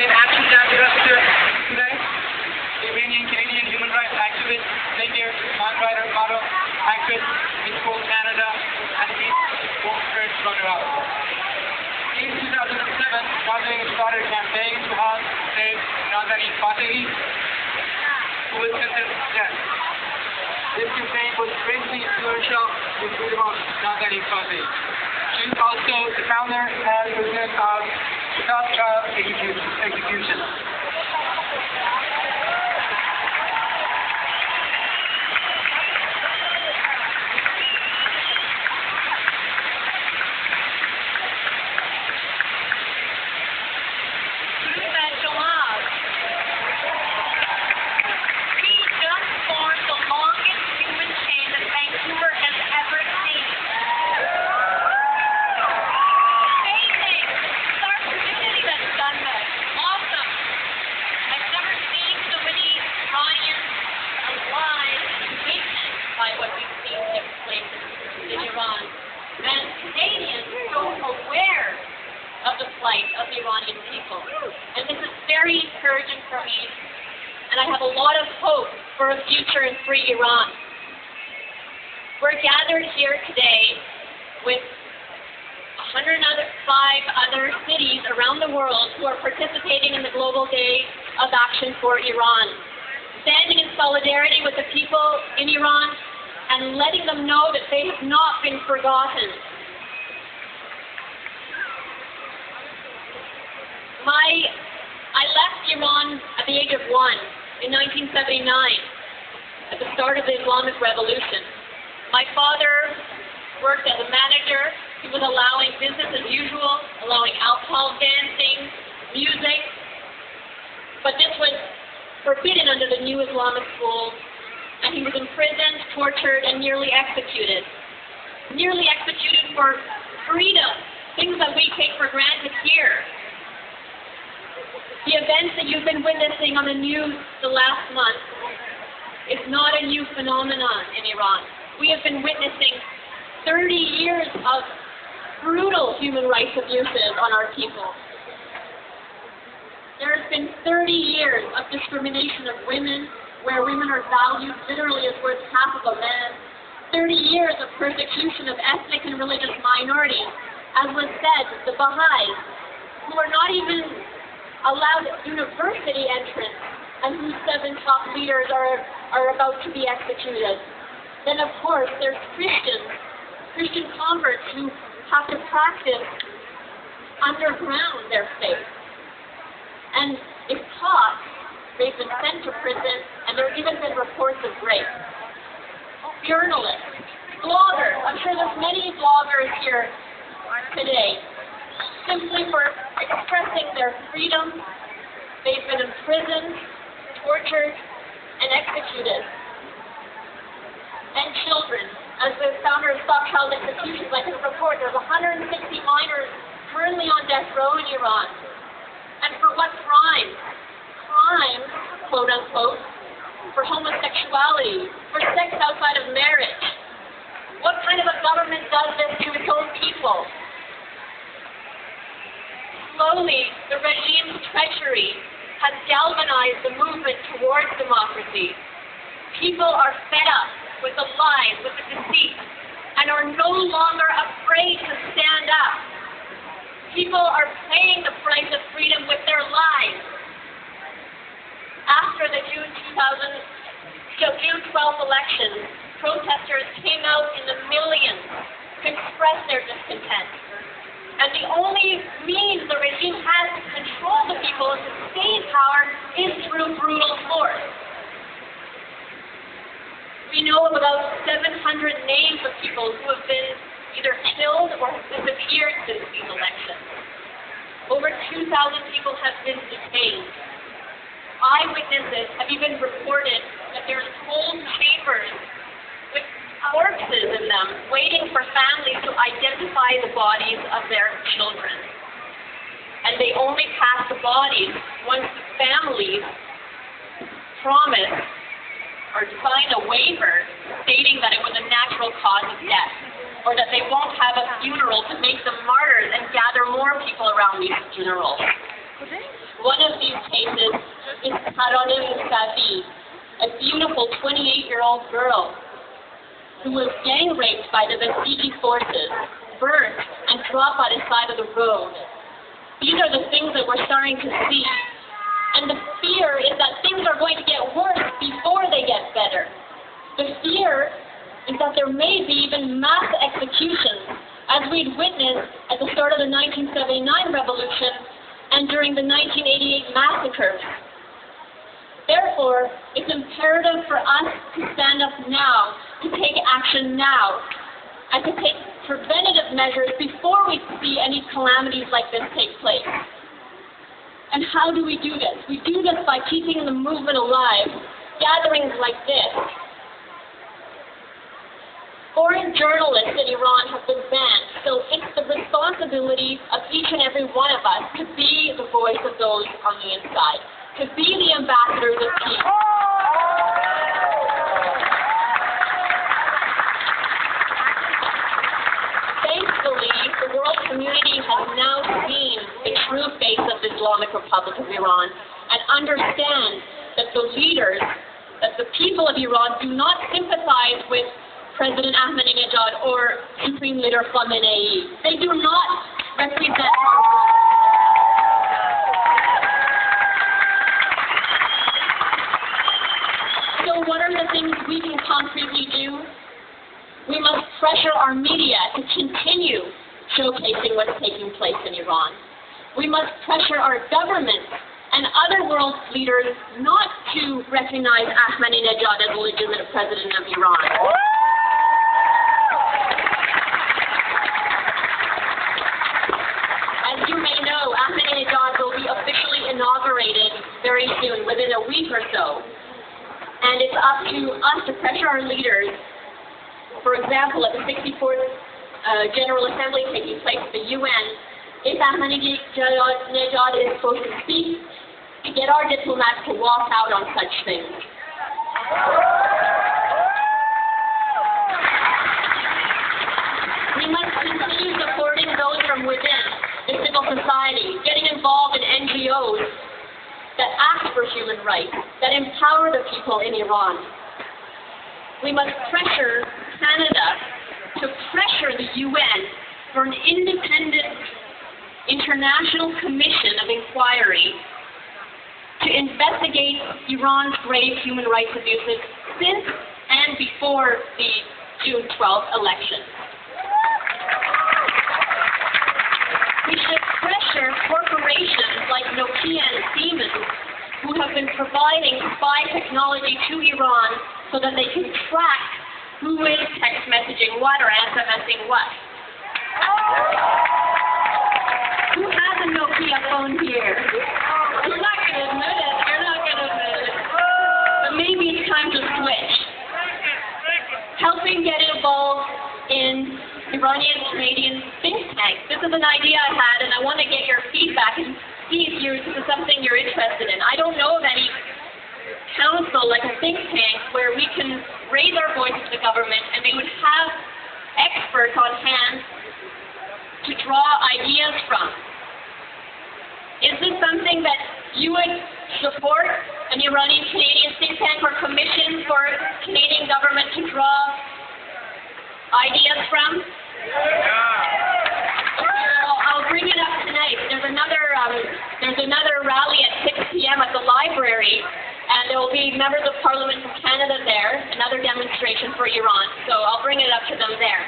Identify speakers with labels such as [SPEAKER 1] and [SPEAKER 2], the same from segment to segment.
[SPEAKER 1] Nazanin Afshinjam with us today. Iranian Canadian human rights activist, figure, songwriter, model, actress, Miss World Canada, and Miss World First runner-up. In 2007, Nazanin started a campaign to help save Nazanin Afshinjam, who was sentenced to death. This campaign was greatly influential in the freedom of Nazanin Afshinjam. She is also the founder and president of Stop Child Execution.
[SPEAKER 2] What we've seen take place in Iran. And Canadians are so aware of the plight of the Iranian people. And this is very encouraging for me, and I have a lot of hope for a future in free Iran. We're gathered here today with 105 other cities around the world who are participating in the Global Day of Action for Iran, standing in solidarity with the people in Iran and letting them know that they have not been forgotten. I left Iran at the age of 1 in 1979, at the start of the Islamic Revolution. My father worked as a manager. He was allowing business as usual, allowing alcohol, dancing, music, but this was forbidden under the new Islamic schools. And he was imprisoned, tortured, and nearly executed. Nearly executed for freedom, things that we take for granted here. The events that you've been witnessing on the news the last month is not a new phenomenon in Iran. We have been witnessing 30 years of brutal human rights abuses on our people. There has been 30 years of discrimination of women, where women are valued literally as worth half of a man. 30 years of persecution of ethnic and religious minorities. As was said, the Baha'is, who are not even allowed university entrance, and whose 7 top leaders are about to be executed. Then, of course, there's Christian converts who have to practice underground their faith. And if taught, they've been sent to prison, and there have even been reports of rape. Journalists, bloggers, I'm sure there's many bloggers here today, simply for expressing their freedom, they've been imprisoned, tortured, and executed. And children, as the founder of Stop Child Executions, I can report there's 160 minors currently on death row in Iran. And for what crime? Crime, quote unquote, for homosexuality, for sex outside of marriage. What kind of a government does this to its own people? Slowly, the regime's treachery has galvanized the movement towards democracy. People are fed up with the lies, with the deceit, and are no longer afraid to stand up. People are paying the price of freedom with their lives. After the June 12th elections, protesters came out in the millions to express their discontent. And the only means the regime has to control the people and to stay in power is through brutal force. We know of about 700 names of people who have been either killed or have disappeared since these elections. Over 2,000 people have been detained. Eyewitnesses have even reported that there's cold chambers with corpses in them, waiting for families to identify the bodies of their children. And they only pass the bodies once the families promise or sign a waiver stating that it was a natural cause of death, or that they won't have a funeral to make them martyrs and gather more people around these funerals. One of cases is Nazanin, a beautiful 28-year-old girl who was gang raped by the Vancouver forces, burnt, and dropped by the side of the road. These are the things that we're starting to see. And the fear is that things are going to get worse before they get better. The fear is that there may be even mass executions, as we'd witnessed at the start of the 1979 revolution and during the 1988 massacres. Therefore, it's imperative for us to stand up now, to take action now, and to take preventative measures before we see any calamities like this take place. And how do we do this? We do this by keeping the movement alive, gatherings like this. Foreign journalists in Iran have been banned, so it's the responsibility of each and every one of us to be the voice of those on the inside, to be the ambassadors of peace. Thankfully, the world community has now seen the true face of the Islamic Republic of Iran and understand that the leaders, that the people of Iran do not sympathize with President Ahmadinejad or Supreme Leader Khamenei. They do not represent. So what are the things we can concretely do? We must pressure our media to continue showcasing what's taking place in Iran. We must pressure our government and other world leaders not to recognize Ahmadinejad as a legitimate president of Iran. As you may know, Ahmadinejad will be officially inaugurated very soon, within a week or so. And it's up to us to pressure our leaders. For example, at the 64th General Assembly taking place at the UN, if Ahmadinejad is supposed to speak, to get our diplomats to walk out on such things. We must continue supporting those from within, the civil society, getting involved in NGOs that act for human rights, that empower the people in Iran. We must pressure Canada to pressure the UN for an independent international commission of inquiry to investigate Iran's grave human rights abuses since and before the June 12th election. We should pressure corporations like Nokia and Siemens, who have been providing spy technology to Iran so that they can track who is text messaging what or SMSing what. Who has a Nokia phone here? You're not going to admit it. You're not going to admit it. But maybe it's time to switch. Helping get involved in Iranian Canadian think tank. This is an idea I had, and I want to get your feedback and see if this is something you're interested in. I don't know of any council, like a think tank, where we can raise our voice to the government and they would have experts on hand to draw ideas from. Is this something that you would support, an Iranian Canadian think tank or commission for Canadian government to draw ideas from? I'll bring it up tonight. There's another rally at 6 p.m. at the library, and there will be members of Parliament from Canada there, another demonstration for Iran. So I'll bring it up to them there.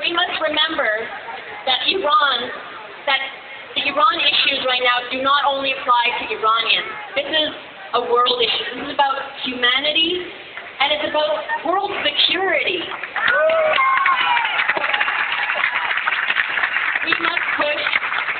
[SPEAKER 2] We must remember that the Iran issues right now do not only apply to Iranians. This is a world issue. This is about humanity, and it's about world security. We must push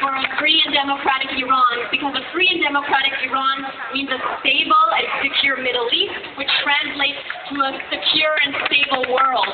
[SPEAKER 2] for a free and democratic Iran, because a free and democratic Iran means a stable and secure Middle East, which translates to a secure and stable world.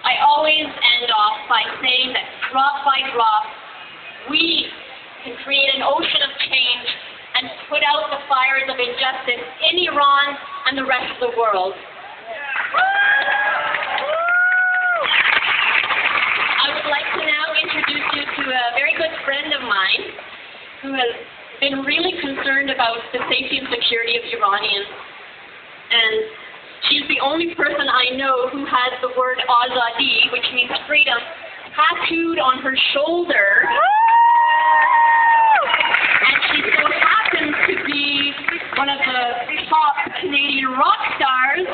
[SPEAKER 2] I always end off by saying that drop by drop, we can create an ocean of change and put out the fires of injustice in Iran and the rest of the world. who has been really concerned about the safety and security of Iranians. And she's the only person I know who has the word Azadi, which means freedom, tattooed on her shoulder. And she so happens to be one of the top Canadian rock stars.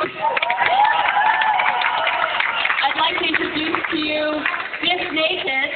[SPEAKER 2] I'd like to introduce to you Miss Naked.